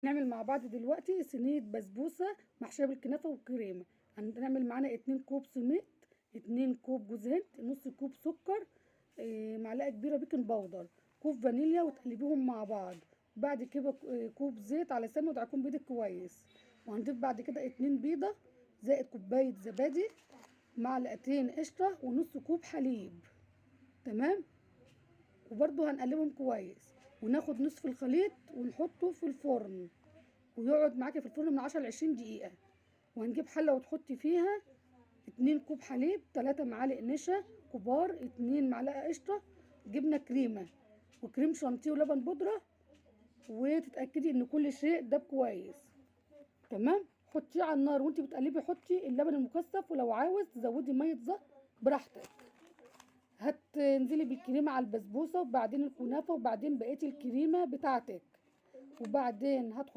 نعمل مع بعض دلوقتي صينية بسبوسة محشية بالكنافة والكريمة. هنعمل معانا 2 كوب سميد، 2 كوب جوز هند، نص كوب سكر، معلقة كبيرة بيكنج باودر، كوب فانيليا، وتقلبيهم مع بعض. بعد كده كوب زيت على سمنة ودعكم بيضك كويس. وهنضيف بعد كده 2 بيضة زائد كوباية زبادي، معلقتين قشطة، ونص كوب حليب. تمام. وبرضه هنقلبهم كويس، وناخد نصف الخليط ونحطه في الفرن، ويقعد معاكي في الفرن من 10 ل20 دقيقة. وهنجيب حلة وتحطي فيها 2 كوب حليب، 3 معالق نشا كبار، 2 معلقة قشطة، جبنة كريمة وكريم شانتيه ولبن بودرة. وتتأكدي ان كل شيء داب كويس. تمام. حطيه على النار وانت بتقلبي، حطي اللبن المكثف، ولو عاوز تزودي مية زهر براحتك. هتنزلي بالكريمة على البسبوسة، وبعدين الكنافة، وبعدين بقية الكريمة بتاعتك، وبعدين